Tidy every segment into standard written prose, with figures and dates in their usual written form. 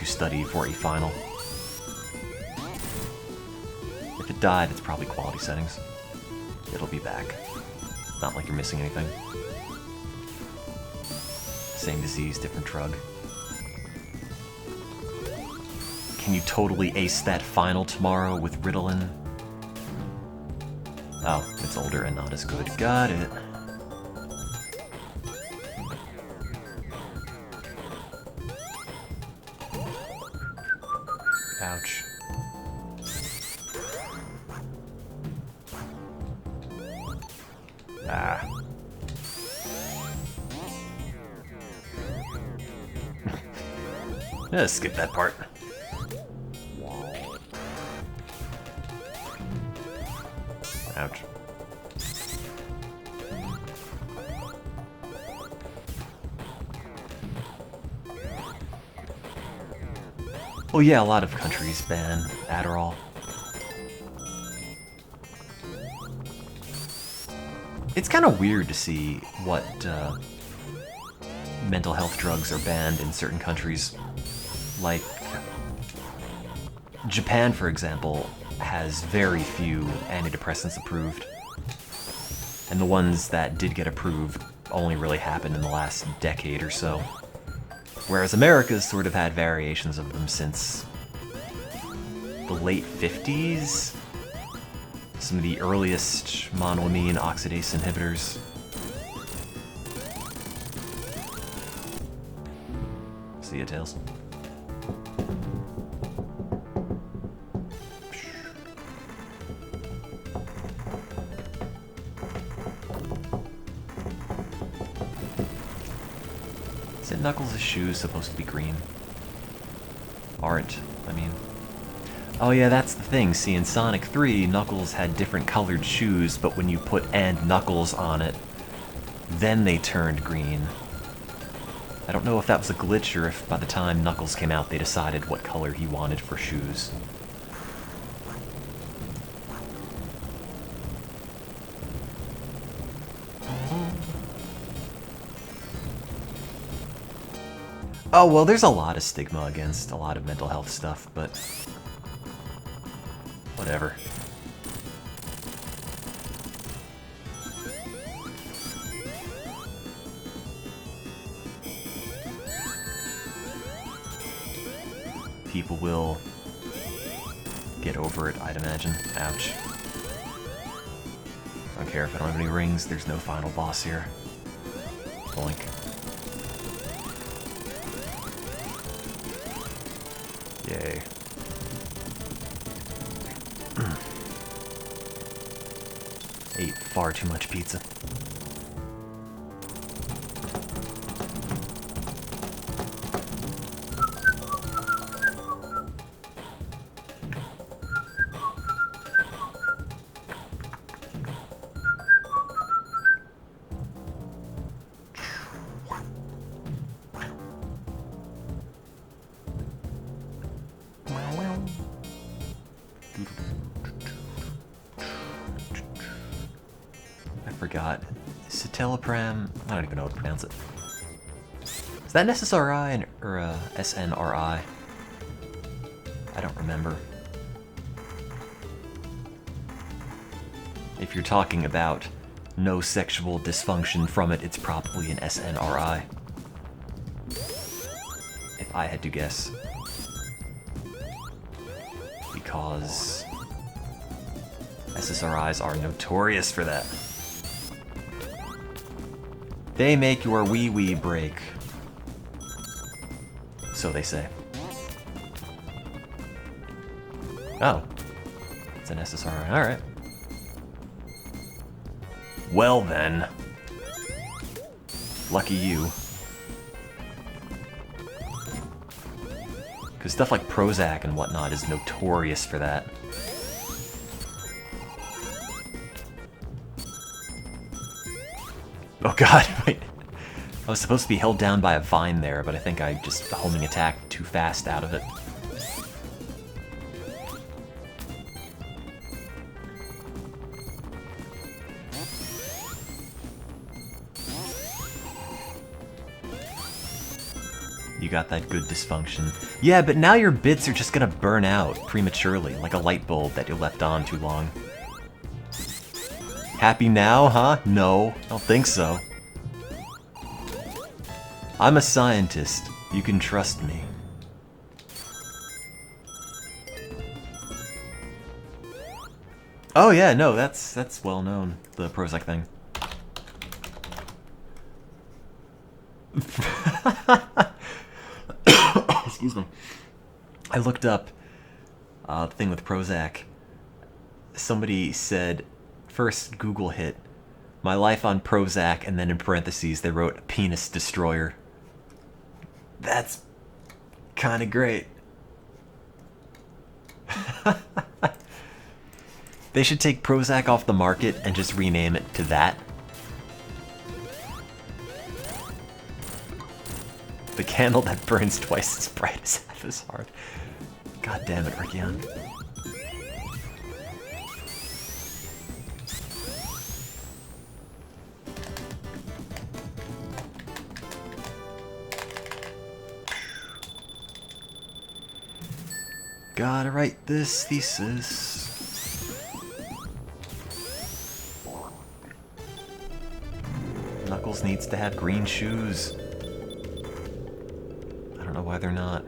to study for a final. If it died, it's probably quality settings. It'll be back. Not like you're missing anything. Same disease, different drug. Can you totally ace that final tomorrow with Ritalin? Oh, it's older and not as good. Got it. Ouch. Ah. Skip that part. Ouch. Oh yeah, a lot of countries ban Adderall. It's kind of weird to see what mental health drugs are banned in certain countries. Like, Japan, for example, has very few antidepressants approved. And the ones that did get approved only really happened in the last decade or so. Whereas America's sort of had variations of them since the late 50s. Some of the earliest monoamine oxidase inhibitors. See ya, Tails. Isn't Knuckles' shoes supposed to be green? Aren't, I mean. Oh yeah, that's the thing. See, in Sonic 3, Knuckles had different colored shoes, but when you put "and Knuckles" on it, then they turned green. I don't know if that was a glitch or if by the time Knuckles came out they decided what color he wanted for shoes. Oh, well, there's a lot of stigma against a lot of mental health stuff, but whatever. People will get over it, I'd imagine. Ouch. I don't care if I don't have any rings, there's no final boss here. Boink. Yay. Ate far too much pizza. Forgot. Citalopram? I don't even know how to pronounce it. Is that an SSRI or a SNRI? I don't remember. If you're talking about no sexual dysfunction from it, it's probably an SNRI. If I had to guess. Because SSRIs are notorious for that. They make your wee-wee break. So they say. Oh. It's an SSRI. Alright. Well then. Lucky you. Because stuff like Prozac and whatnot is notorious for that. Oh god, wait. I was supposed to be held down by a vine there, but I think I just homing attacked too fast out of it. You got that good dysfunction. Yeah, but now your bits are just gonna burn out prematurely, like a light bulb that you left on too long. Happy now, huh? No, I don't think so. I'm a scientist. You can trust me. Oh yeah, no, that's well known, the Prozac thing. Excuse me. I looked up the thing with Prozac. Somebody said, first Google hit, my life on Prozac, and then in parentheses they wrote penis destroyer. That's kind of great. They should take Prozac off the market and just rename it to that. The candle that burns twice as bright is half as hard. God damn it, Rickion. Gotta write this thesis. Knuckles needs to have green shoes. I don't know why they're not.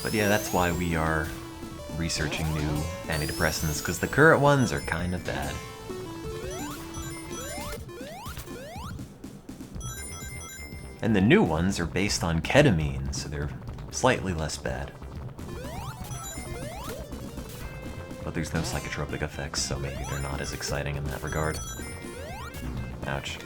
But yeah, that's why we are researching new antidepressants, because the current ones are kind of bad. And the new ones are based on ketamine, so they're slightly less bad. But there's no psychotropic effects, so maybe they're not as exciting in that regard. Ouch.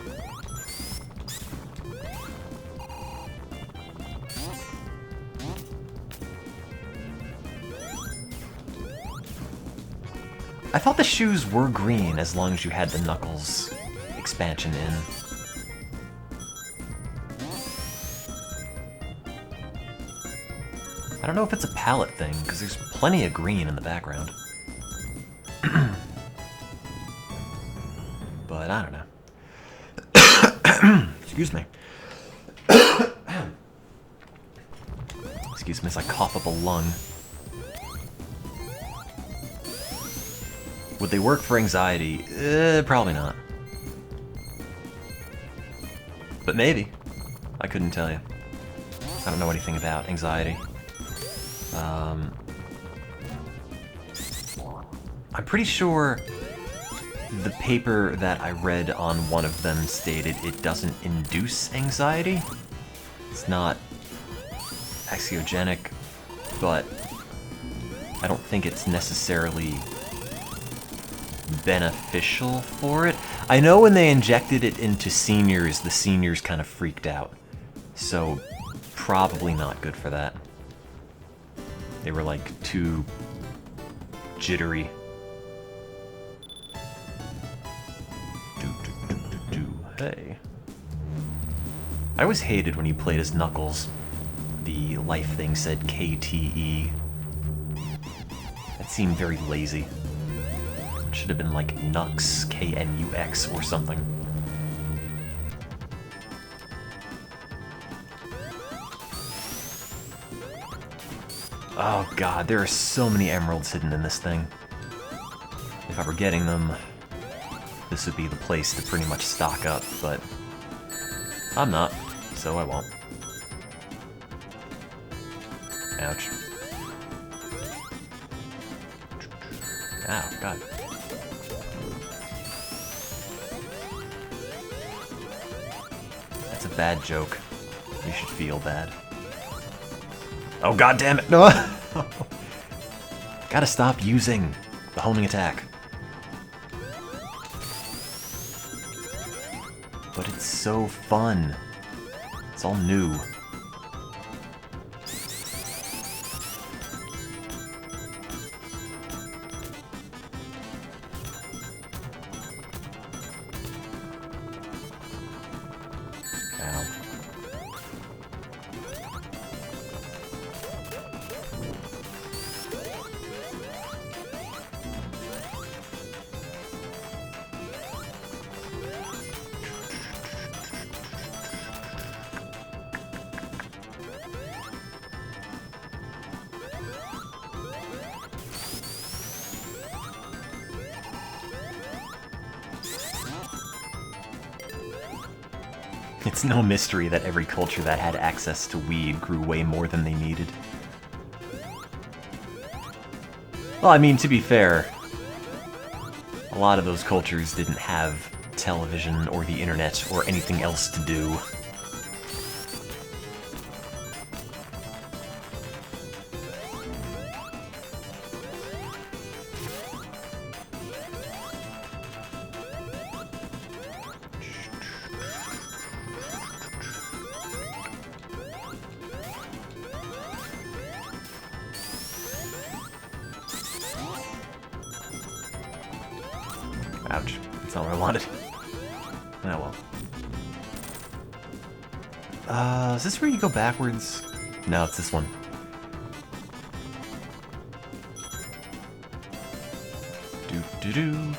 I thought the shoes were green as long as you had the Knuckles expansion in. I don't know if it's a palette thing, because there's plenty of green in the background. But I don't know. Excuse me. Excuse me as I cough up a lung. Would they work for anxiety? Probably not. But maybe. I couldn't tell you. I don't know anything about anxiety. I'm pretty sure the paper that I read on one of them stated it doesn't induce anxiety. It's not anxiogenic, but I don't think it's necessarily beneficial for it. I know when they injected it into seniors, the seniors kind of freaked out. So probably not good for that. They were like too jittery. Hey. I always hated when he played as Knuckles. The life thing said KTE. That seemed very lazy. It should have been like Nux, KNUX or something. Oh god, there are so many emeralds hidden in this thing. If I were getting them, this would be the place to pretty much stock up, but I'm not, so I won't. Ouch. Ow, god. That's a bad joke. You should feel bad. Oh god damn it! No! Gotta stop using the homing attack. But it's so fun. It's all new. Ow. It's no mystery that every culture that had access to weed grew way more than they needed. Well, I mean, to be fair, a lot of those cultures didn't have television or the internet or anything else to do. Ouch. That's not what I wanted. Oh well. Is this where you go backwards? No, it's this one. Do-do-do.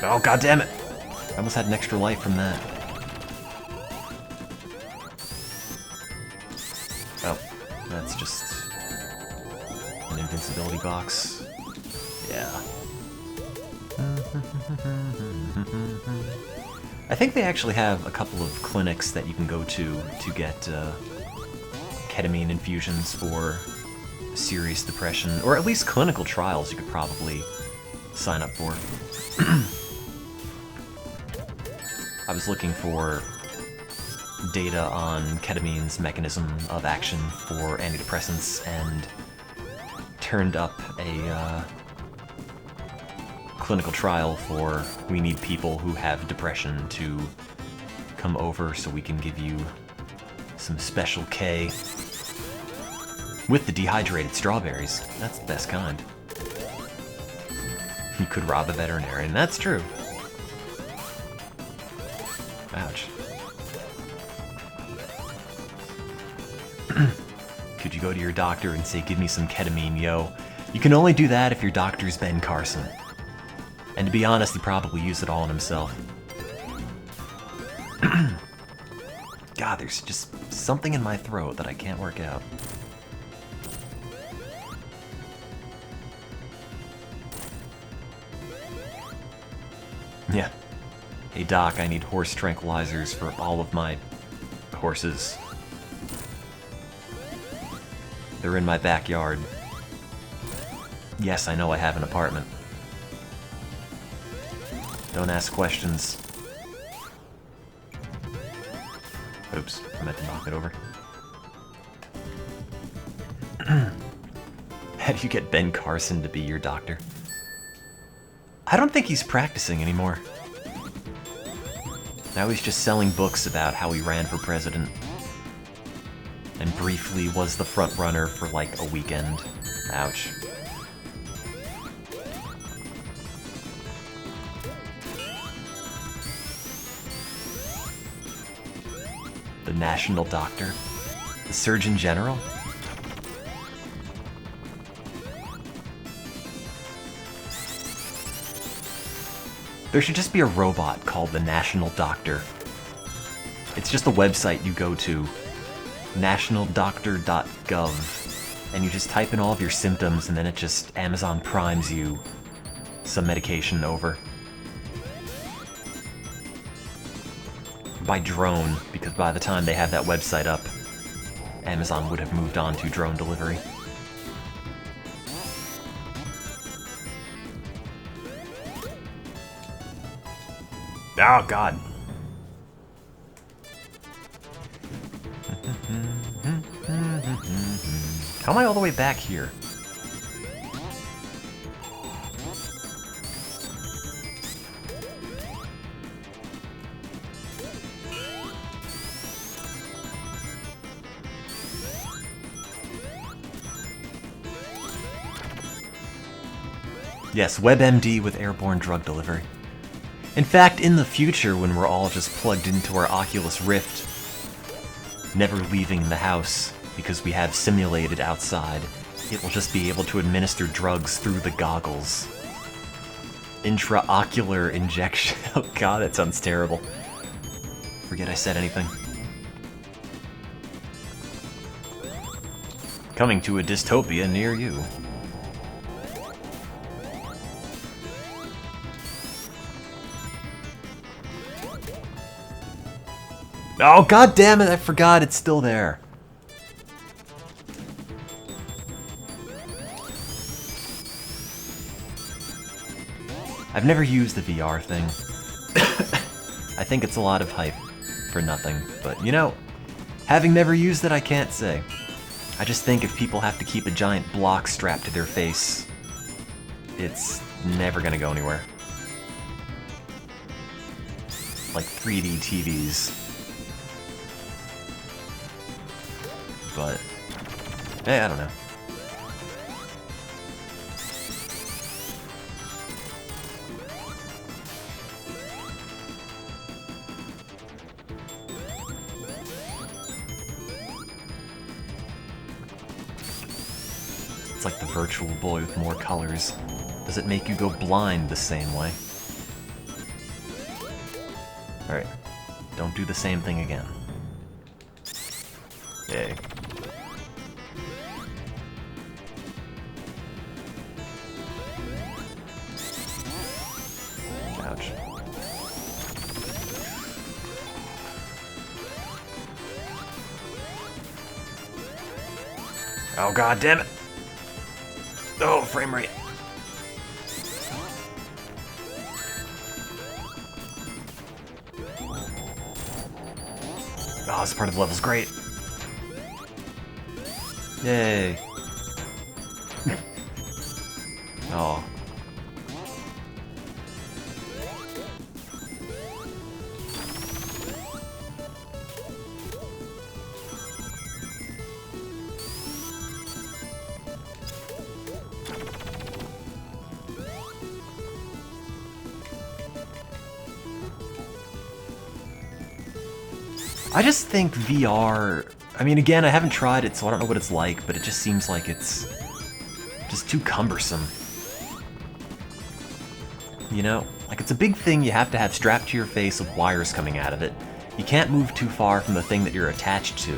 Oh, god damn it! I almost had an extra life from that. Oh, that's just an invincibility box. Yeah. I think they actually have a couple of clinics that you can go to get ketamine infusions for serious depression, or at least clinical trials you could probably sign up for. I was looking for data on ketamine's mechanism of action for antidepressants and turned up a clinical trial for we need people who have depression to come over so we can give you some special K with the dehydrated strawberries. That's the best kind. You could rob a veterinarian, that's true. Ouch. Could you go to your doctor and say, give me some ketamine, yo? You can only do that if your doctor's Ben Carson. And to be honest, he probably used it all on himself. God, there's just something in my throat that I can't work out. Yeah. Hey doc, I need horse tranquilizers for all of my horses. They're in my backyard. Yes, I know I have an apartment. Don't ask questions. Oops, I meant to knock it over. How do you get Ben Carson to be your doctor? I don't think he's practicing anymore. Now he's just selling books about how he ran for president. And briefly was the front runner for like a weekend. Ouch. The national doctor? The Surgeon General? There should just be a robot called the National Doctor. It's just a website you go to, nationaldoctor.gov, and you just type in all of your symptoms and then it just Amazon Primes you some medication over. By drone, because by the time they have that website up, Amazon would have moved on to drone delivery. Oh, God. How am I all the way back here? Yes, WebMD with airborne drug delivery. In fact, in the future, when we're all just plugged into our Oculus Rift, never leaving the house because we have simulated outside, it will just be able to administer drugs through the goggles. Intraocular injection. Oh god, that sounds terrible. Forget I said anything. Coming to a dystopia near you. Oh, god damn it, I forgot it's still there. I've never used the VR thing. I think it's a lot of hype for nothing, but you know, having never used it, I can't say. I just think if people have to keep a giant block strapped to their face, it's never gonna go anywhere. Like 3D TVs. But, hey, I don't know. It's like the Virtual Boy with more colors. Does it make you go blind the same way? Alright, don't do the same thing again. Yay. Ouch. Oh god damn it! Oh, frame rate. Oh, this part of the level's great. Yay. Oh. I just think VR... I mean, again, I haven't tried it, so I don't know what it's like, but it just seems like it's just too cumbersome. You know? Like, it's a big thing you have to have strapped to your face with wires coming out of it. You can't move too far from the thing that you're attached to.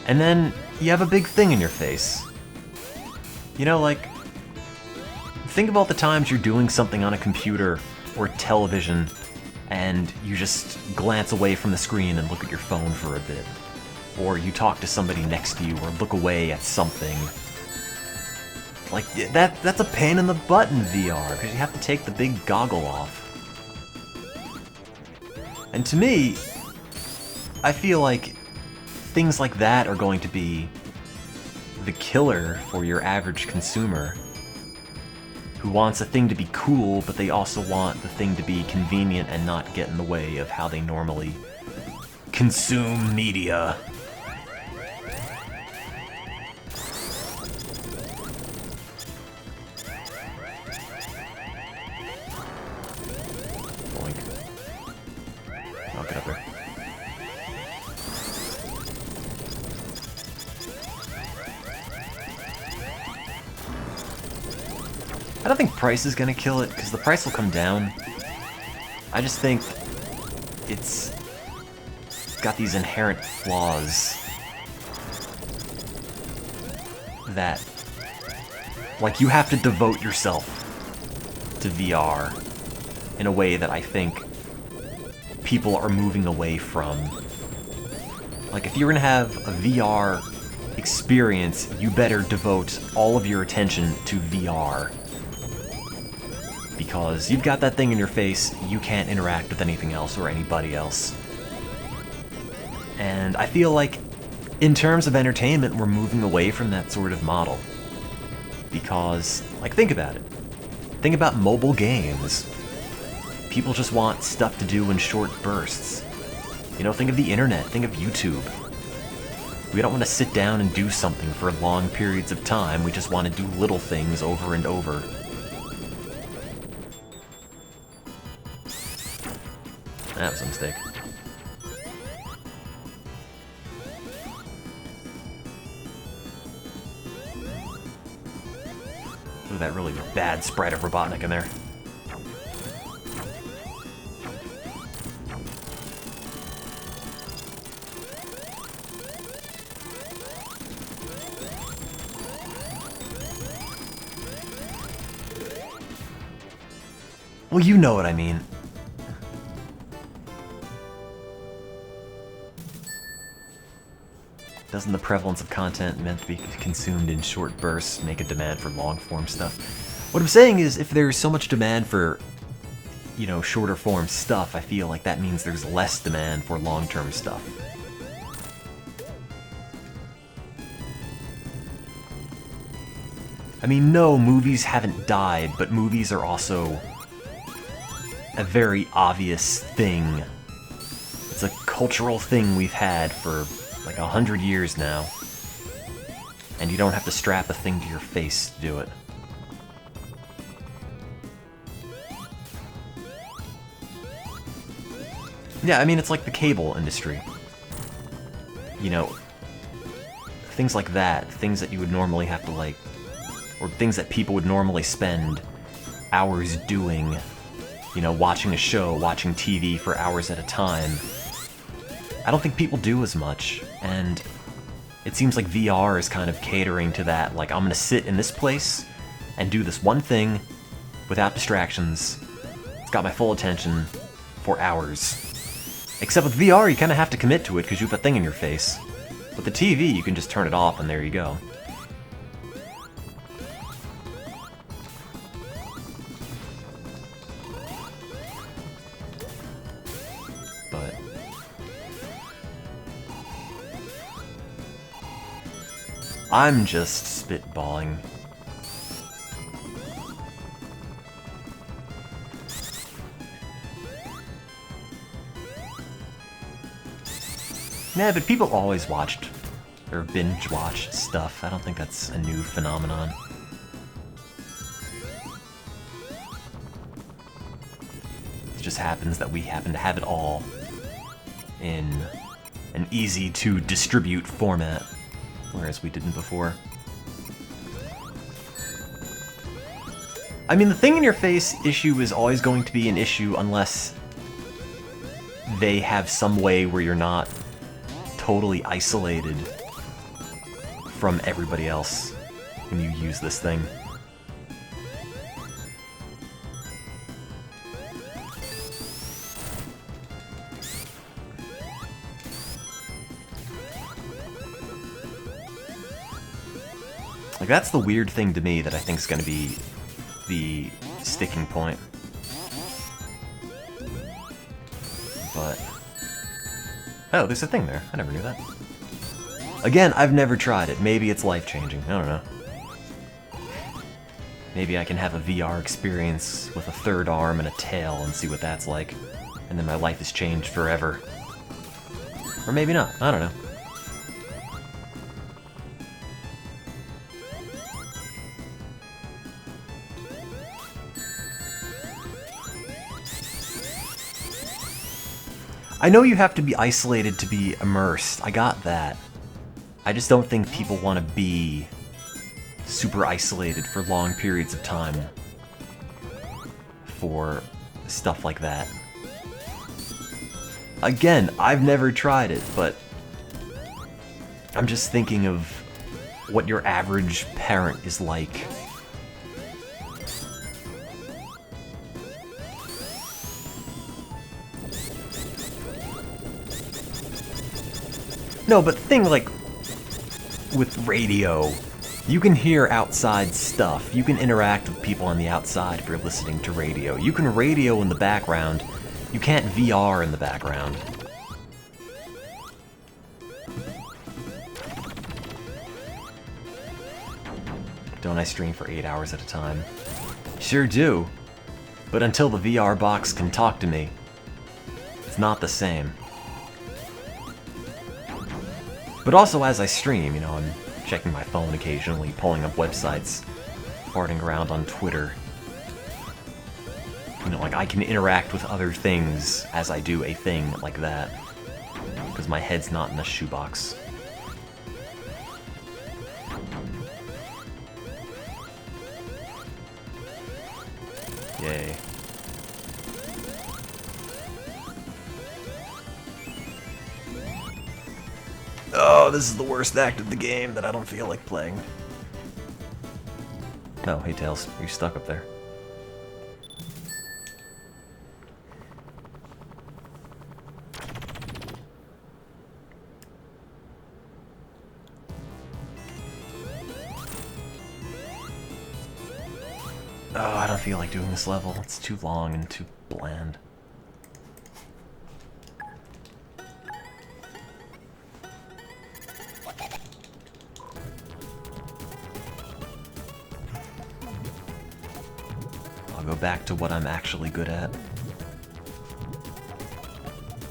And then, you have a big thing in your face. You know, like... Think about the times you're doing something on a computer or television and you just glance away from the screen and look at your phone for a bit. Or you talk to somebody next to you, or look away at something. Like, that's a pain in the butt in VR, because you have to take the big goggle off. And to me, I feel like things like that are going to be the killer for your average consumer, who wants a thing to be cool, but they also want the thing to be convenient and not get in the way of how they normally consume media. Boink. I'll get up there. I don't think price is gonna kill it, because the price will come down. I just think it's got these inherent flaws that, like, you have to devote yourself to VR in a way that I think people are moving away from. Like, if you're gonna have a VR experience, you better devote all of your attention to VR. Because you've got that thing in your face, you can't interact with anything else or anybody else. And I feel like, in terms of entertainment, we're moving away from that sort of model. Because, like, think about it. Think about mobile games. People just want stuff to do in short bursts. You know, think of the internet, think of YouTube. We don't want to sit down and do something for long periods of time, we just want to do little things over and over. That was a mistake. Look at that really bad sprite of Robotnik in there. Well, you know what I mean. Doesn't the prevalence of content meant to be consumed in short bursts make a demand for long-form stuff? What I'm saying is, if there's so much demand for, you know, shorter form stuff, I feel like that means there's less demand for long-term stuff. I mean, no, movies haven't died, but movies are also a very obvious thing. It's a cultural thing we've had for like 100 years now. And you don't have to strap a thing to your face to do it. Yeah, I mean, it's like the cable industry. You know, things like that, things that you would normally have to like, or things that people would normally spend hours doing, you know, watching a show, watching TV for hours at a time. I don't think people do as much, and it seems like VR is kind of catering to that. Like, I'm gonna sit in this place and do this one thing without distractions. It's got my full attention for hours. Except with VR, you kind of have to commit to it because you have a thing in your face. With the TV, you can just turn it off and there you go. But I'm just spitballing. Yeah, but people always watched, or binge-watched stuff. I don't think that's a new phenomenon. It just happens that we happen to have it all in an easy-to-distribute format, whereas we didn't before. I mean, the thing-in-your-face issue is always going to be an issue unless they have some way where you're not totally isolated from everybody else when you use this thing. Like, that's the weird thing to me that I think is going to be the sticking point. But oh, there's a thing there. I never knew that. Again, I've never tried it. Maybe it's life-changing. I don't know. Maybe I can have a VR experience with a third arm and a tail and see what that's like. And then my life has changed forever. Or maybe not. I don't know. I know you have to be isolated to be immersed. I got that. I just don't think people want to be super isolated for long periods of time for stuff like that. Again, I've never tried it, but I'm just thinking of what your average parent is like. No, but the thing, like, with radio, you can hear outside stuff. You can interact with people on the outside if you're listening to radio. You can radio in the background. You can't VR in the background. Don't I stream for 8 hours at a time? Sure do. But until the VR box can talk to me, it's not the same. But also as I stream, you know, I'm checking my phone occasionally, pulling up websites, farting around on Twitter. You know, like, I can interact with other things as I do a thing like that. Because my head's not in a shoebox. Yay. Oh, this is the worst act of the game that I don't feel like playing. Oh, hey Tails, you're stuck up there. Oh, I don't feel like doing this level. It's too long and too bland. I'll go back to what I'm actually good at.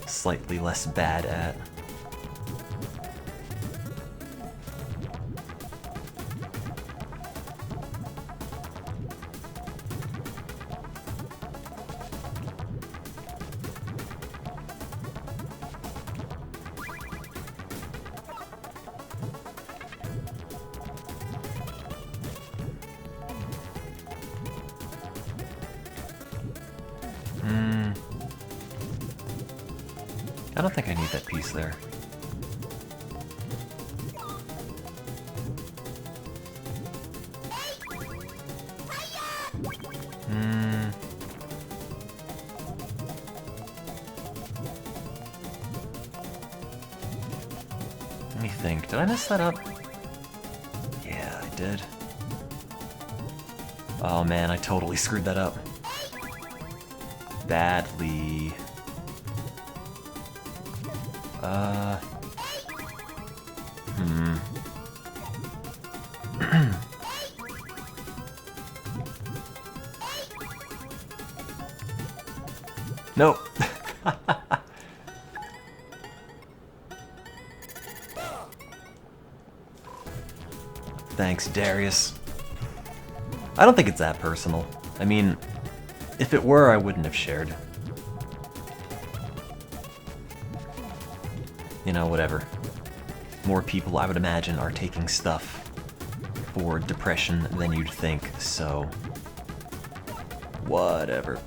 Slightly less bad at. I don't think I need that piece there. Let me think. Did I mess that up? Yeah, I did. Oh man, I totally screwed that up. Badly. Nope. Thanks, Darius. I don't think it's that personal. I mean, if it were, I wouldn't have shared. You know, whatever. More people, I would imagine, are taking stuff for depression than you'd think, so... whatever.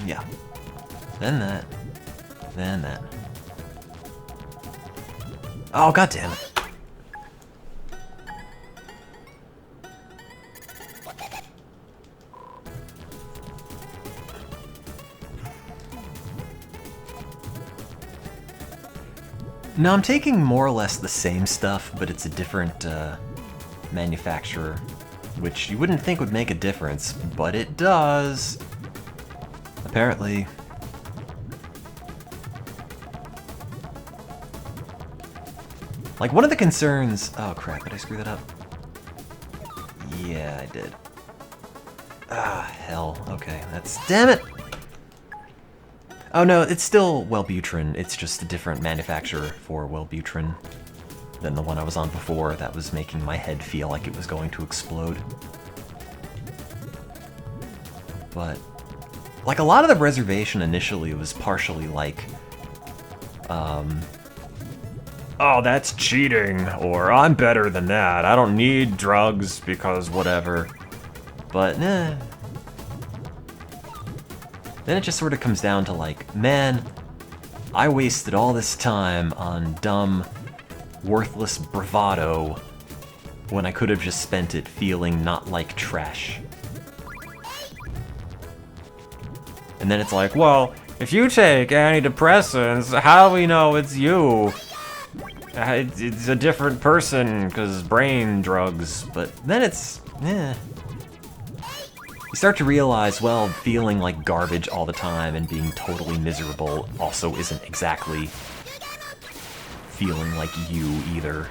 Yeah. Then that. Then that. Oh, god damn it. No, I'm taking more or less the same stuff, but it's a different manufacturer, which you wouldn't think would make a difference, but it does. Apparently. Like, one of the concerns... Oh, crap, did I screw that up? Yeah, I did. Ah, hell. Okay, that's... Damn it! Oh no, it's still Wellbutrin. It's just a different manufacturer for Wellbutrin than the one I was on before that was making my head feel like it was going to explode. But, like, a lot of the reservation initially was partially like, oh, that's cheating, or I'm better than that, I don't need drugs because whatever. But, nah. Then it just sort of comes down to like, man, I wasted all this time on dumb, worthless bravado when I could have just spent it feeling not like trash. And then it's like, well, if you take antidepressants, how do we know it's you? It's a different person because brain drugs, but then it's, eh. You start to realize, well, feeling like garbage all the time and being totally miserable also isn't exactly feeling like you either.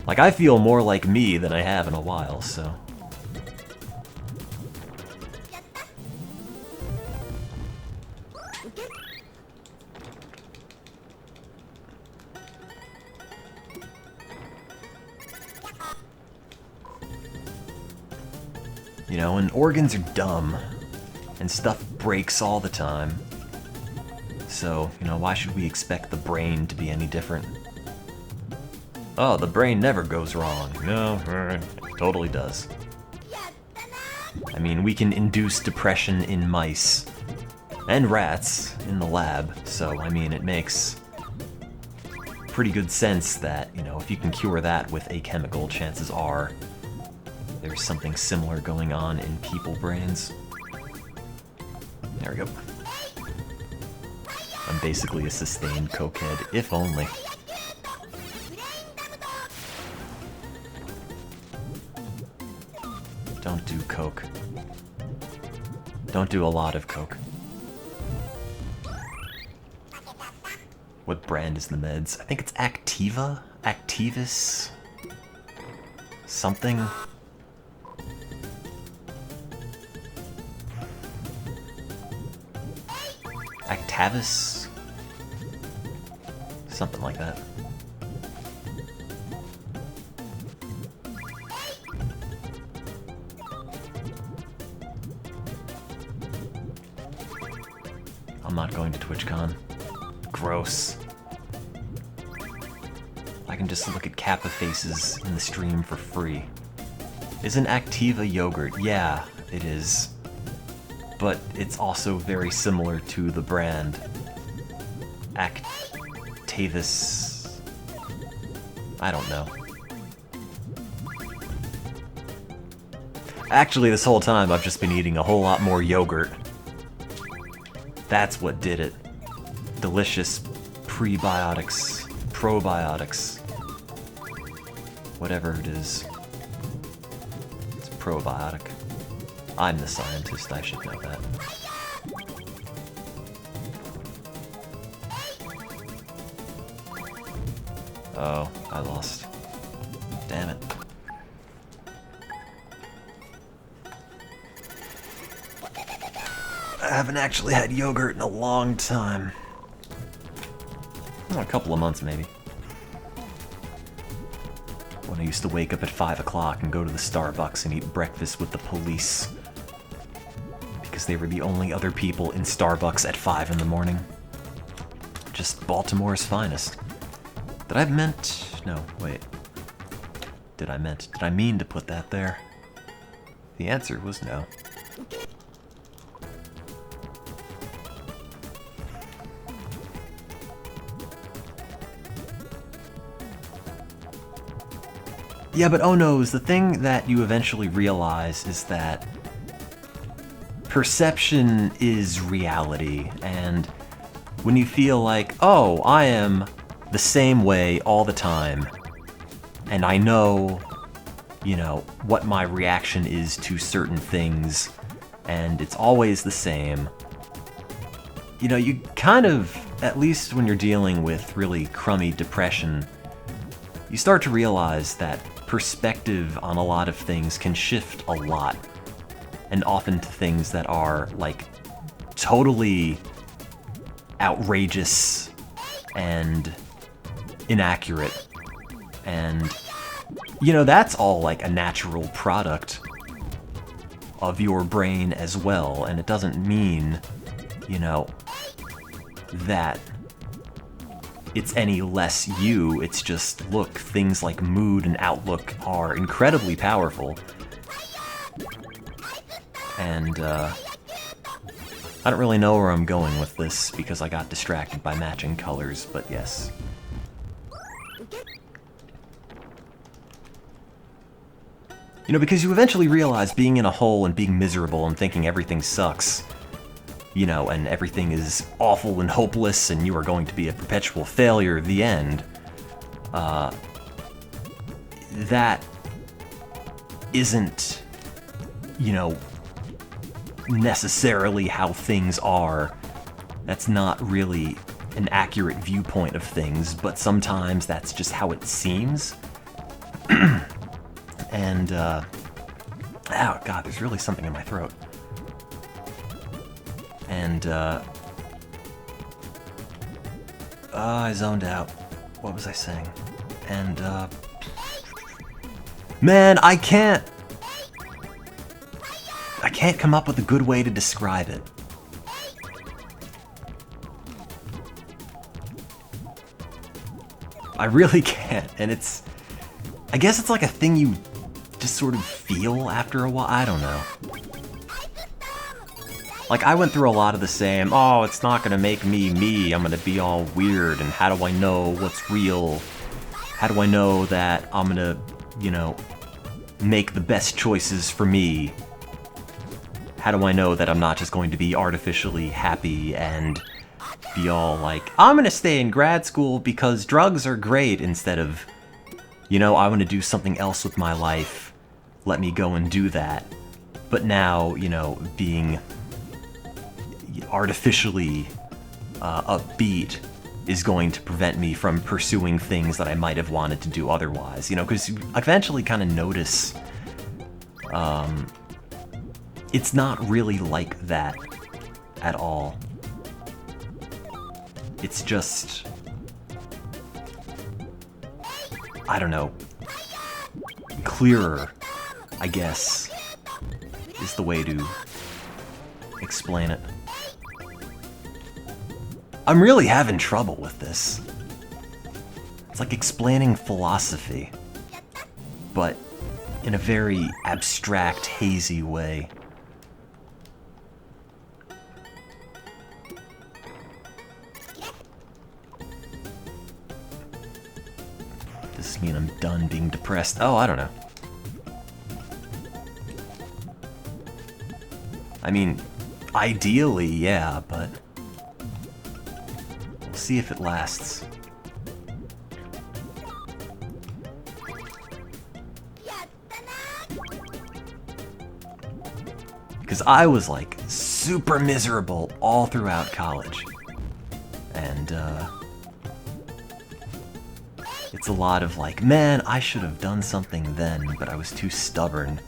Like, I feel more like me than I have in a while, so... You know, and organs are dumb, and stuff breaks all the time. So, you know, why should we expect the brain to be any different? Oh, the brain never goes wrong. No, it totally does. I mean, we can induce depression in mice and rats in the lab, so, I mean, it makes pretty good sense that, you know, if you can cure that with a chemical, chances are there's something similar going on in people brains. There we go. I'm basically a sustained cokehead, if only. Don't do coke. Don't do a lot of coke. What brand is the meds? I think it's Activa? Activus? Something? Actavis? Something like that. I'm not going to TwitchCon. Gross. I can just look at Kappa faces in the stream for free. Isn't Activa yogurt? Yeah, it is. But it's also very similar to the brand Actavis. I don't know. Actually, this whole time I've just been eating a whole lot more yogurt. That's what did it. Delicious prebiotics, probiotics, whatever it is. It's probiotic. I'm the scientist, I should know that. Oh, I lost. Damn it. I haven't actually had yogurt in a long time. A couple of months, maybe. When I used to wake up at 5 o'clock and go to the Starbucks and eat breakfast with the police. Because they were the only other people in Starbucks at 5 in the morning. Just Baltimore's finest. Did I meant... No, wait. Did I mean to put that there? The answer was no. Yeah, but oh no's, the thing that you eventually realize is that perception is reality, and when you feel like, oh, I am the same way all the time, and I know, you know, what my reaction is to certain things, and it's always the same, you know, you kind of, at least when you're dealing with really crummy depression, you start to realize that perspective on a lot of things can shift a lot, and often to things that are like totally outrageous and inaccurate. And you know, that's all like a natural product of your brain as well, and it doesn't mean, you know, that it's any less you. It's just, look, things like mood and outlook are incredibly powerful. And, I don't really know where I'm going with this because I got distracted by matching colors, but yes. You know, because you eventually realize being in a hole and being miserable and thinking everything sucks, you know, and everything is awful and hopeless and you are going to be a perpetual failure, the end, that isn't, you know, necessarily how things are. That's not really an accurate viewpoint of things, but sometimes that's just how it seems. And, oh god, there's really something in my throat. And, I zoned out. What was I saying? And, man, I can't come up with a good way to describe it. I really can't, and it's... I guess it's like a thing you just sort of feel after a while. I don't know. Like, I went through a lot of the same, oh, it's not gonna make me me, I'm gonna be all weird, and how do I know what's real? How do I know that I'm gonna, you know, make the best choices for me? How do I know that I'm not just going to be artificially happy and be all like, I'm gonna stay in grad school because drugs are great, instead of, you know, I want to do something else with my life, let me go and do that. But now, you know, being artificially upbeat is going to prevent me from pursuing things that I might have wanted to do otherwise, you know, because you eventually kind of notice it's not really like that at all. It's just, I don't know, clearer, I guess, is the way to explain it. I'm really having trouble with this. It's like explaining philosophy, but in a very abstract, hazy way. Does this mean I'm done being depressed? Oh, I don't know. I mean, ideally, yeah, but we'll see if it lasts. Because I was like super miserable all throughout college. And it's a lot of like, man, I should have done something then, but I was too stubborn.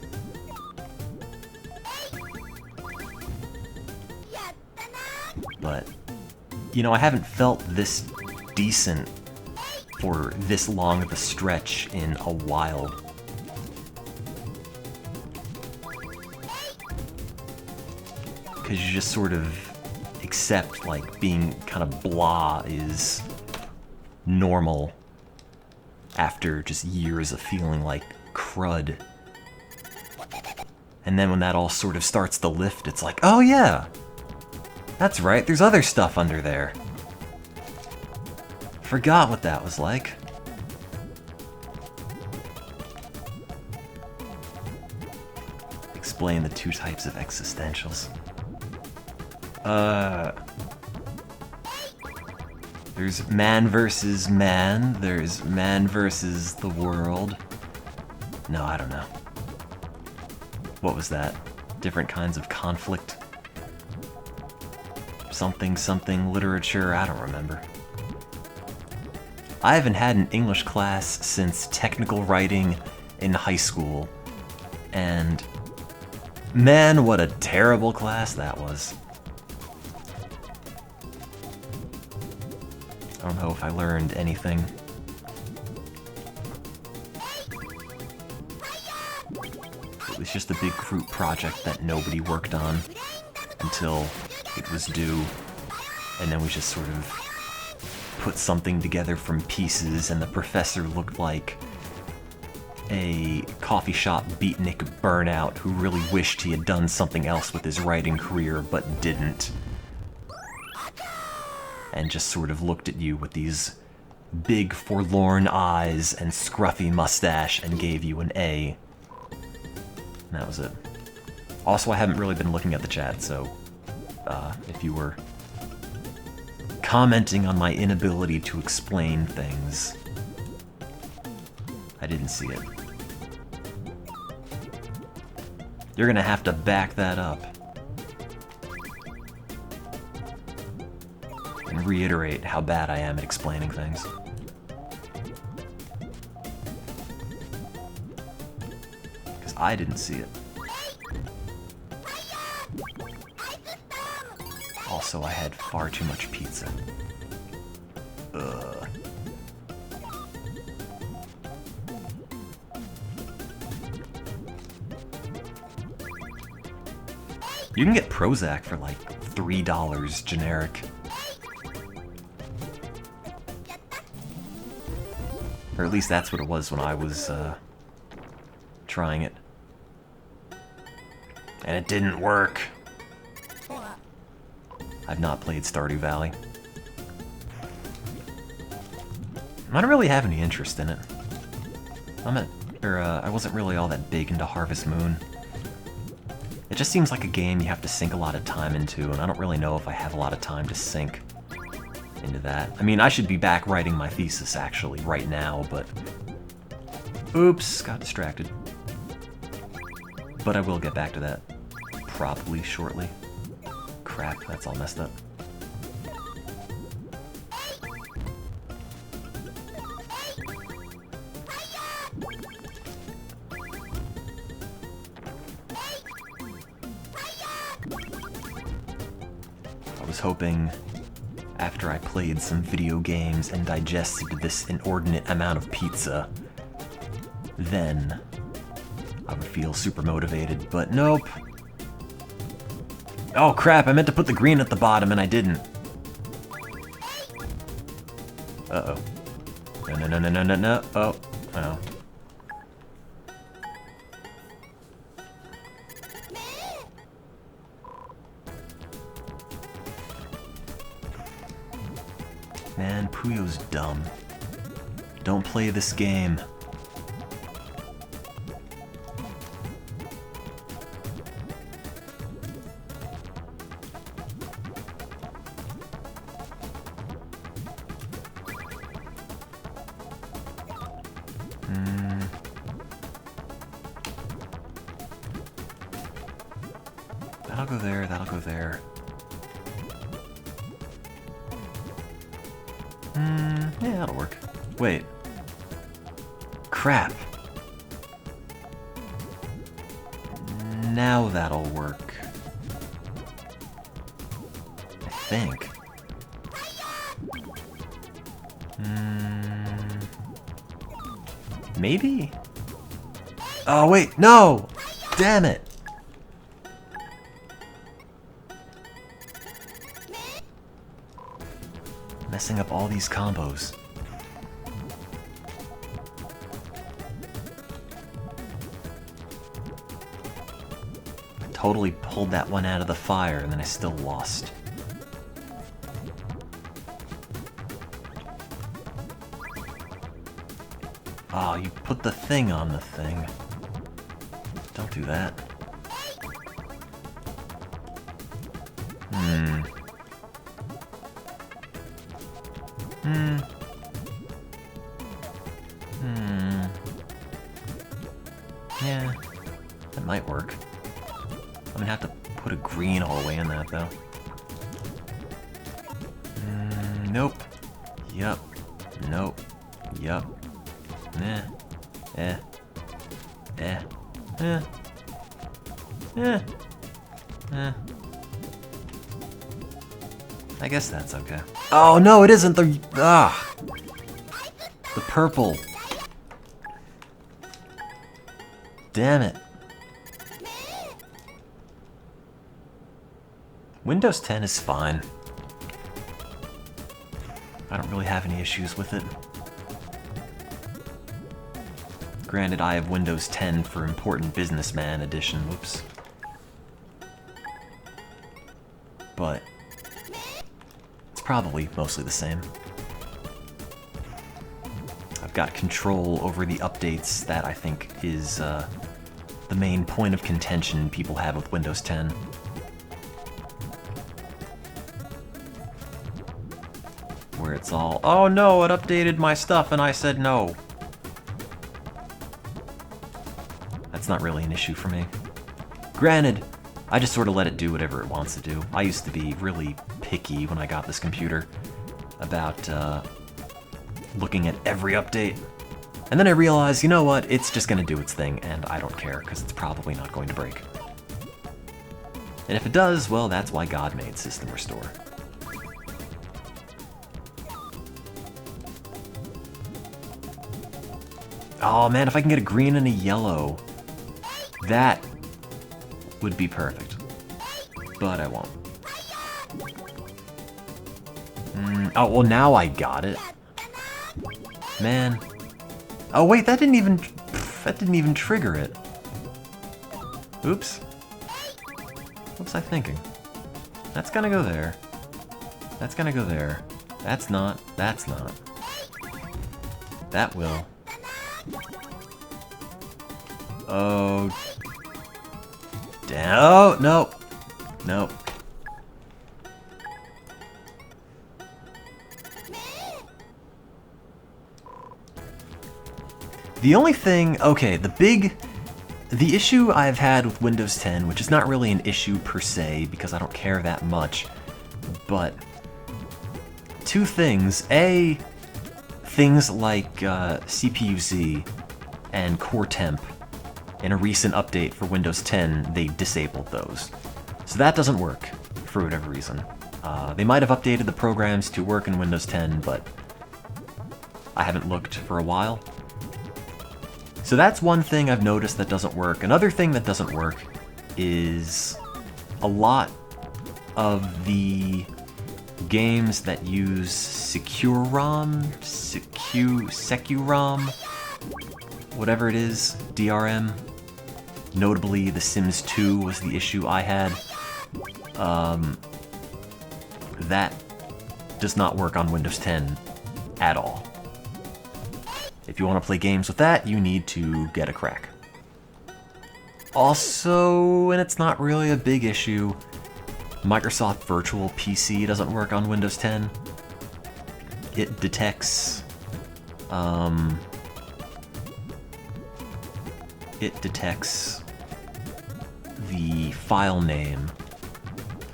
But, you know, I haven't felt this decent for this long of a stretch in a while. Because you just sort of accept, like, being kind of blah is normal after just years of feeling like crud. And then when that all sort of starts to lift, it's like, oh yeah, that's right, there's other stuff under there. Forgot what that was like. Explain the two types of existentials. There's man versus man, there's man versus the world. No, I don't know. What was that? Different kinds of conflict? Something, something, literature, I don't remember. I haven't had an English class since technical writing in high school, and man, what a terrible class that was. I don't know if I learned anything. It was just a big group project that nobody worked on until it was due, and then we just sort of put something together from pieces, and the professor looked like a coffee shop beatnik burnout who really wished he had done something else with his writing career but didn't. And just sort of looked at you with these big forlorn eyes and scruffy mustache and gave you an A. And that was it. Also, I haven't really been looking at the chat, so if you were commenting on my inability to explain things, I didn't see it. You're gonna have to back that up and reiterate how bad I am at explaining things. Because I didn't see it. Also, I had far too much pizza. Ugh. You can get Prozac for like $3 generic. Or at least that's what it was when I was trying it. And it didn't work. I've not played Stardew Valley. I don't really have any interest in it. I wasn't really all that big into Harvest Moon. It just seems like a game you have to sink a lot of time into, and I don't really know if I have a lot of time to sink into that. I mean, I should be back writing my thesis, actually, right now, but... Oops, got distracted. But I will get back to that, probably shortly. Crap, that's all messed up. I was hoping, after I played some video games and digested this inordinate amount of pizza, then I would feel super motivated, but nope. Oh crap, I meant to put the green at the bottom and I didn't. Uh-oh. No. Oh. Man, Puyo's dumb. Don't play this game. That'll go there, that'll go there. Yeah, that'll work. Wait. Crap. Now that'll work. I think. Maybe? Oh, wait, no! Damn it! Messing up all these combos. Totally pulled that one out of the fire and then I still lost. Oh, you put the thing on the thing. Don't do that. Yeah, that might work. I'm gonna have to put a green all the way in that, though. Nope. Yup. Nope. Yup. Nah. Eh. Eh. Eh. Eh. Eh. I guess that's okay. Oh no, it isn't the... Ah! The purple. Damn it. Windows 10 is fine. I don't really have any issues with it. Granted, I have Windows 10 for Important Businessman Edition, whoops. But it's probably mostly the same. I've got control over the updates that I think is the main point of contention people have with Windows 10. Where it's all, oh no, it updated my stuff and I said no. That's not really an issue for me. Granted, I just sort of let it do whatever it wants to do. I used to be really picky when I got this computer about looking at every update. And then I realized, you know what, it's just gonna do its thing and I don't care because it's probably not going to break. And if it does, well, that's why God made System Restore. Oh man, if I can get a green and a yellow, that would be perfect. But I won't. Oh, well now I got it. Man. Oh wait, that didn't even trigger it. Oops. What was I thinking? That's gonna go there. That's gonna go there. That's not. That's not. That will. Oh. Damn. Oh, no. No. The only thing, okay, the issue I've had with Windows 10, which is not really an issue per se because I don't care that much, but two things. A, things like CPU-Z and Core Temp. In a recent update for Windows 10, they disabled those. So that doesn't work, for whatever reason. They might have updated the programs to work in Windows 10, but I haven't looked for a while. So that's one thing I've noticed that doesn't work. Another thing that doesn't work is a lot of the games that use Securom, whatever it is, DRM. Notably, The Sims 2 was the issue I had. That does not work on Windows 10 at all. If you want to play games with that, you need to get a crack. Also, and it's not really a big issue, Microsoft Virtual PC doesn't work on Windows 10. It detects the file name.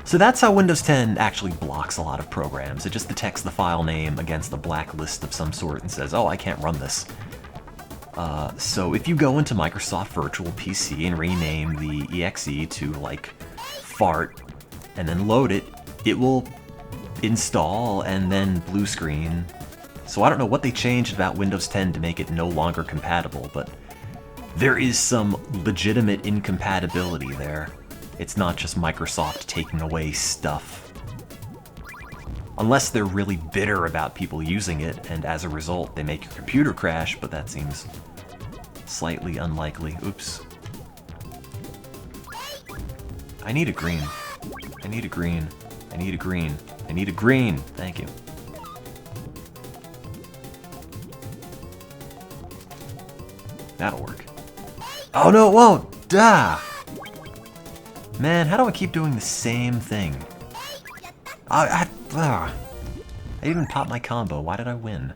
So that's how Windows 10 actually blocks a lot of programs. It just detects the file name against a blacklist of some sort and says, oh, I can't run this. So if you go into Microsoft Virtual PC and rename the exe to, like, fart, and then load it, it will install and then blue screen. So I don't know what they changed about Windows 10 to make it no longer compatible, but there is some legitimate incompatibility there. It's not just Microsoft taking away stuff. Unless they're really bitter about people using it, and as a result they make your computer crash, but that seems slightly unlikely. Oops. I need a green. I need a green. I need a green. I need a green. Thank you. That'll work. Oh no, it won't! Duh! Man, how do I keep doing the same thing? I didn't pop my combo. Why did I win?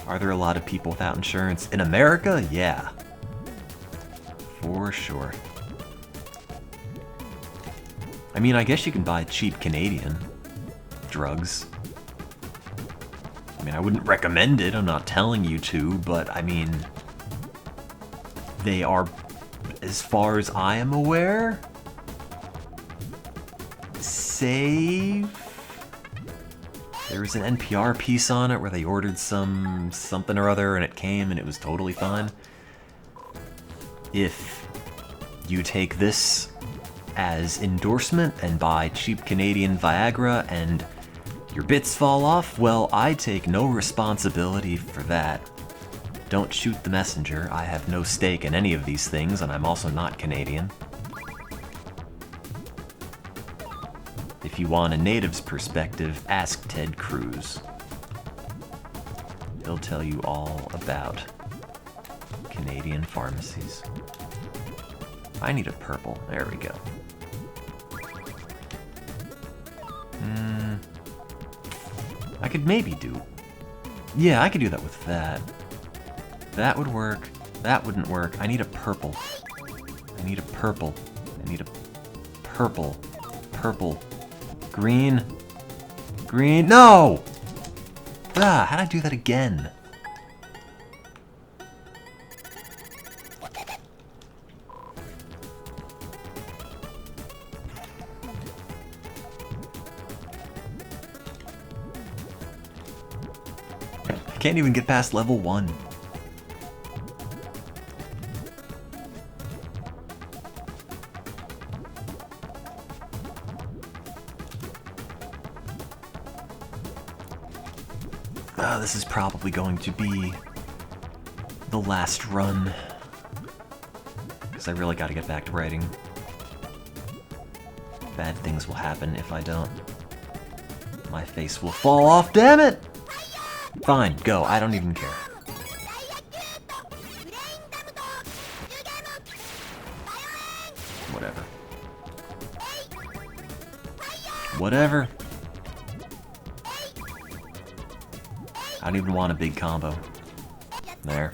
Are there a lot of people without insurance? In America? Yeah. For sure. I mean, I guess you can buy cheap Canadian drugs. I mean, I wouldn't recommend it, I'm not telling you to, but I mean, they are, as far as I am aware, safe. There was an NPR piece on it where they ordered something or other and it came and it was totally fine. If you take this as endorsement and buy cheap Canadian Viagra and your bits fall off, well, I take no responsibility for that. Don't shoot the messenger. I have no stake in any of these things, and I'm also not Canadian. If you want a native's perspective, ask Ted Cruz. He'll tell you all about Canadian pharmacies. I need a purple. There we go. I could maybe do... Yeah, I could do that with that. That would work. That wouldn't work. I need a purple. I need a purple. I need a purple. Purple. Green. Green. No! Ah, how'd I do that again? I can't even get past level 1. This is probably going to be the last run, because I really got to get back to writing. Bad things will happen if I don't. My face will fall off, damn it! Fine, go, I don't even care. Whatever. Whatever. I don't even want a big combo. There.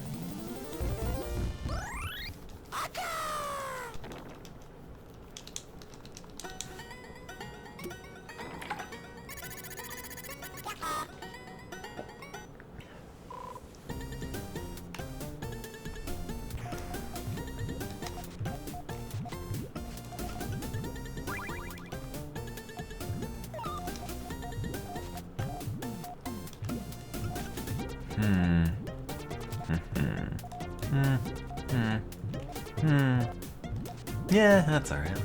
Yeah, that's alright.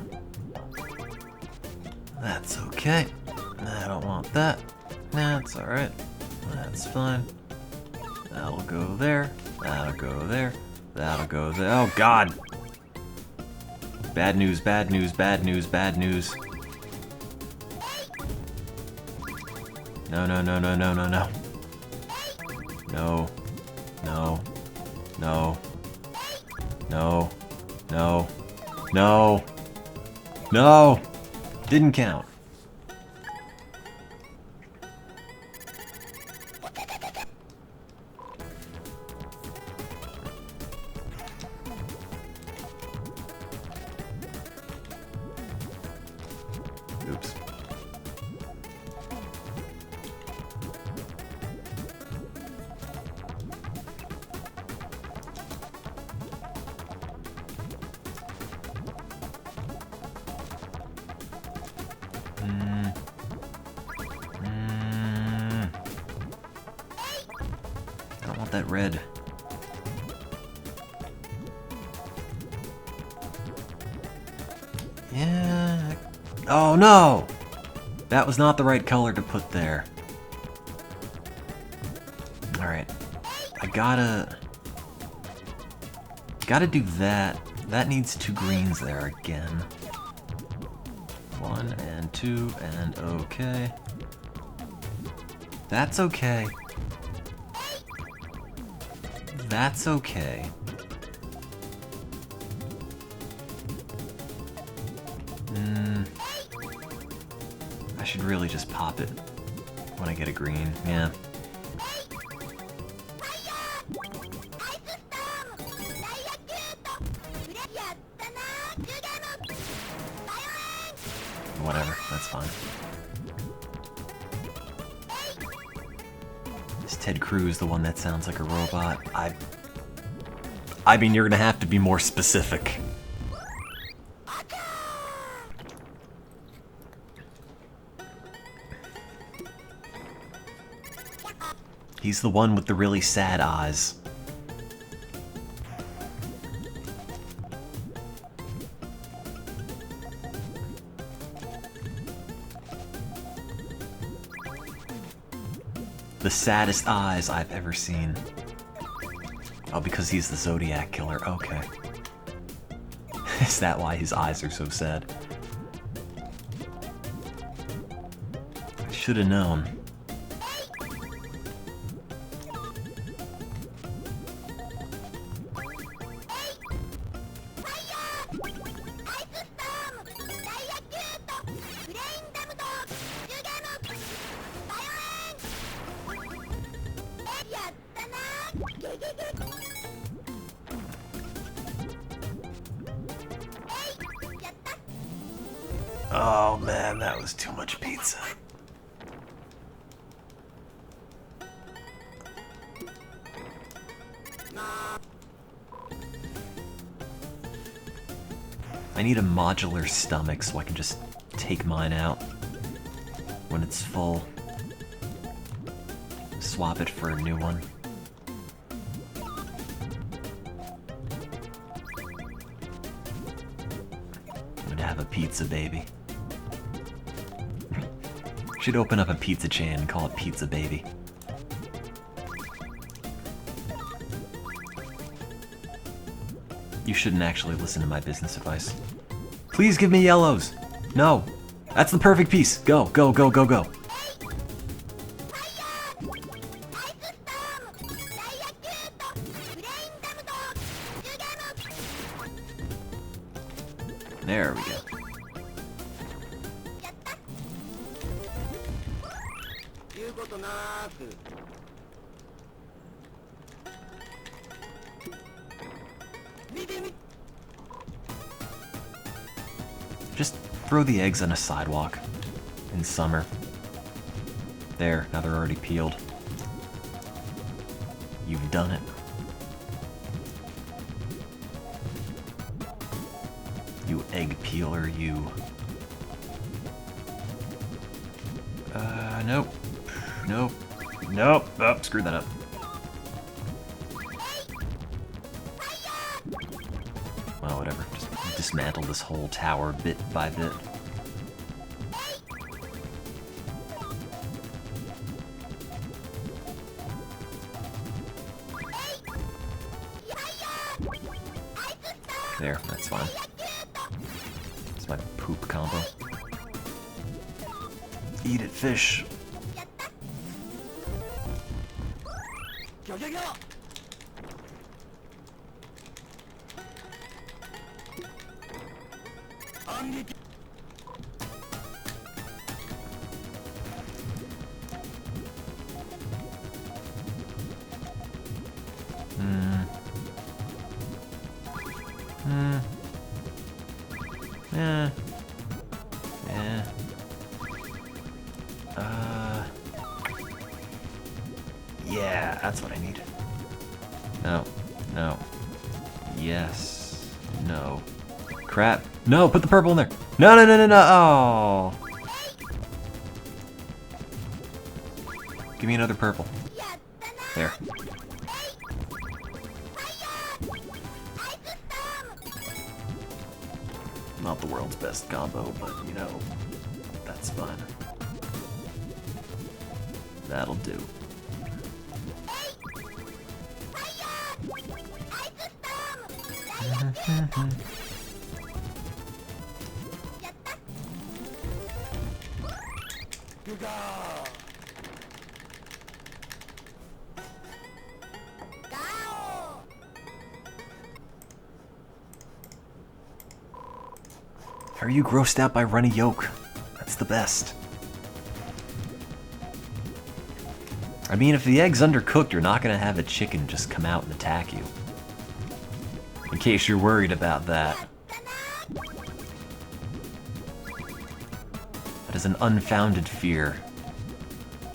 That's okay. I don't want that. That's alright. That's fine. That'll go there. That'll go there. That'll go there. Oh god! Bad news, bad news, bad news, bad news. No, no, no, no, no, no, no. No. No. No. No. No. No. No. Didn't count. Oops. I don't want that red. Yeah. Oh no! That was not the right color to put there. Alright. I gotta do that. That needs 2 greens there again. 1 and 2 and okay. That's okay. That's okay. I should really just pop it when I get a green, yeah. Whatever, that's fine. Is Ted Cruz the one that sounds like a robot? I mean, you're gonna have to be more specific. He's the one with the really sad eyes. The saddest eyes I've ever seen. Oh, because he's the Zodiac Killer. Okay. Is that why his eyes are so sad? I should have known. Oh man, that was too much pizza. I need a modular stomach so I can just take mine out when it's full. Swap it for a new one. I'm gonna have a pizza baby. Should open up a pizza chain and call it Pizza Baby. You shouldn't actually listen to my business advice. Please give me yellows. No. That's the perfect piece. Go, go, go, go, go. There we go. Just throw the eggs on a sidewalk in summer. There, now they're already peeled. You've done it. You egg peeler, you. Nope. Nope. Nope. Oh, screwed that up. Well, whatever. Just dismantle this whole tower bit by bit. There, that's fine. It's my poop combo. Eat it, fish. Yeah. Yeah. Yeah, that's what I need. No. No. Yes. No. Crap. No, put the purple in there. No, no, no, no, no. Oh. Give me another purple. There. Not the world's best combo, but you know, that's fun. That'll do. Are you grossed out by runny yolk? That's the best. I mean, if the egg's undercooked, you're not gonna have a chicken just come out and attack you. In case you're worried about that. That is an unfounded fear,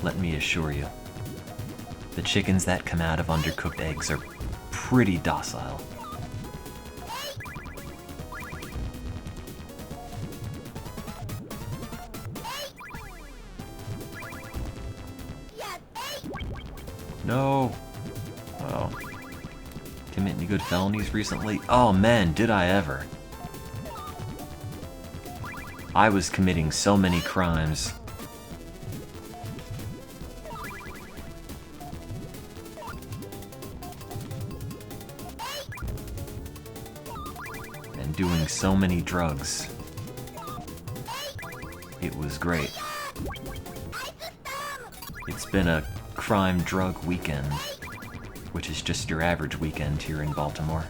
let me assure you. The chickens that come out of undercooked eggs are pretty docile. No. Oh. Commit any good felonies recently? Oh man, did I ever. I was committing so many crimes. And doing so many drugs. It was great. It's been a crime drug weekend, which is just your average weekend here in Baltimore.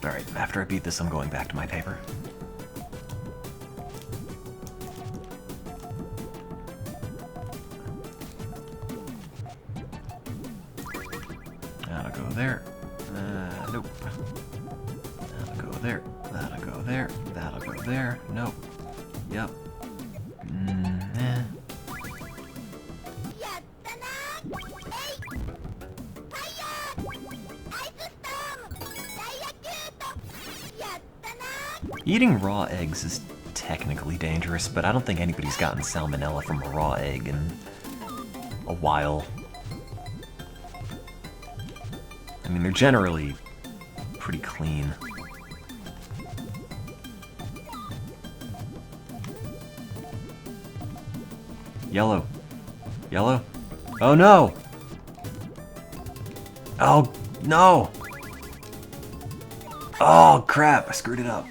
Alright, after I beat this, I'm going back to my paper. That'll go there. Nope. That'll go there. That'll go there. That'll go there. Nope. Yep. Eh. Eating raw eggs is technically dangerous, but I don't think anybody's gotten salmonella from a raw egg in a while. I mean, they're generally pretty clean. Yellow. Yellow? Oh no! Oh no! Oh crap, I screwed it up.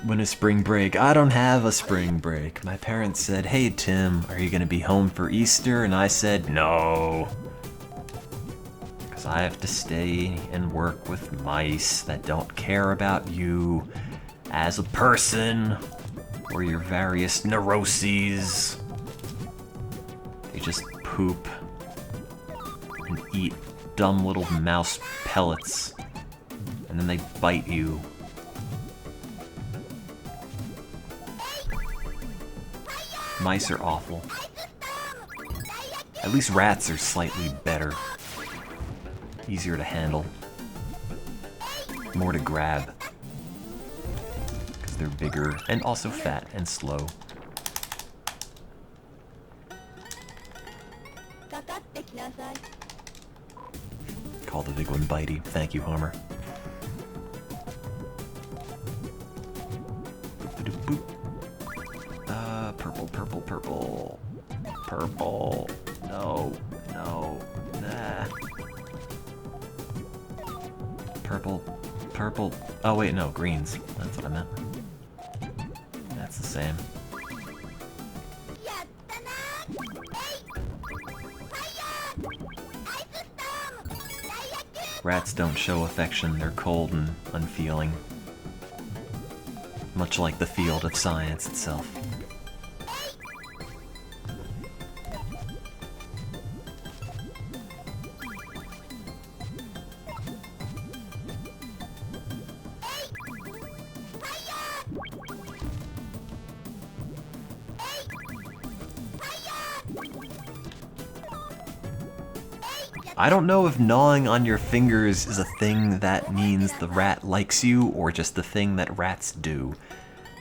When is spring break? I don't have a spring break. My parents said, hey Tim, are you gonna be home for Easter? And I said, no. Because I have to stay and work with mice that don't care about you as a person or your various neuroses. They just poop and eat dumb little mouse pellets, and then they bite you. Mice are awful. At least rats are slightly better. Easier to handle. More to grab. Because they're bigger and also fat and slow. Call the big one Bitey. Thank you, Homer. Boop-a-doop-boop. Purple, purple, purple. Purple. No, no, nah. Purple, purple. Oh wait, no, greens. That's what I meant. That's the same. Rats don't show affection, they're cold and unfeeling. Much like the field of science itself. I don't know if gnawing on your fingers is a thing that means the rat likes you or just the thing that rats do.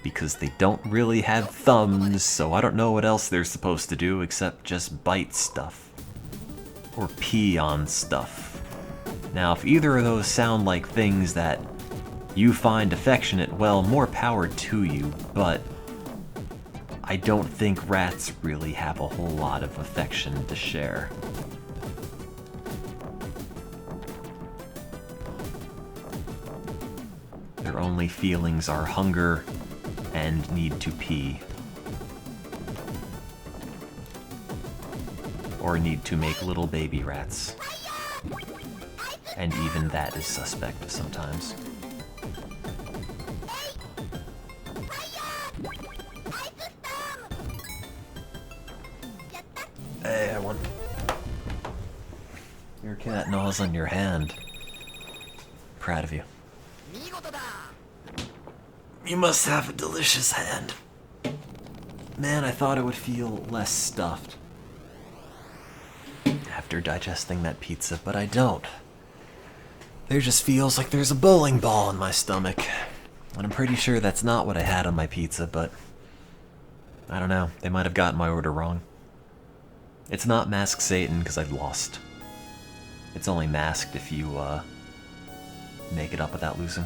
Because they don't really have thumbs, so I don't know what else they're supposed to do except just bite stuff. Or pee on stuff. Now, if either of those sound like things that you find affectionate, well, more power to you, but I don't think rats really have a whole lot of affection to share. Their only feelings are hunger and need to pee. Or need to make little baby rats. And even that is suspect sometimes. Hey, I won. Your cat gnaws on your hand. Proud of you. You must have a delicious hand. Man, I thought it would feel less stuffed after digesting that pizza, but I don't. There just feels like there's a bowling ball in my stomach. And I'm pretty sure that's not what I had on my pizza, but I don't know. They might have gotten my order wrong. It's not Masked Satan because I've lost. It's only masked if you make it up without losing.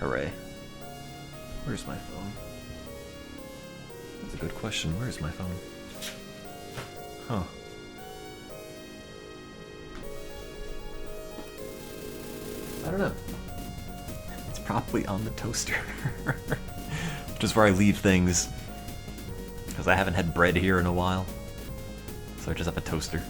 Hooray. Where's my phone? That's a good question. Where's my phone? Huh. I don't know. It's probably on the toaster. Which is where I leave things. Because I haven't had bread here in a while. So I just have a toaster.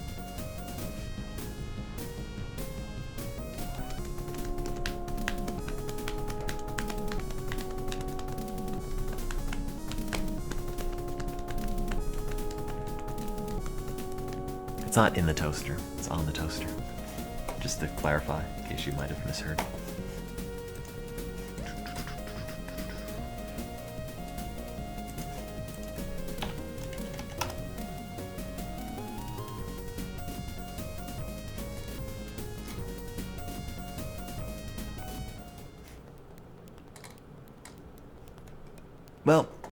It's not in the toaster, it's on the toaster. Just to clarify, in case you might have misheard. Well,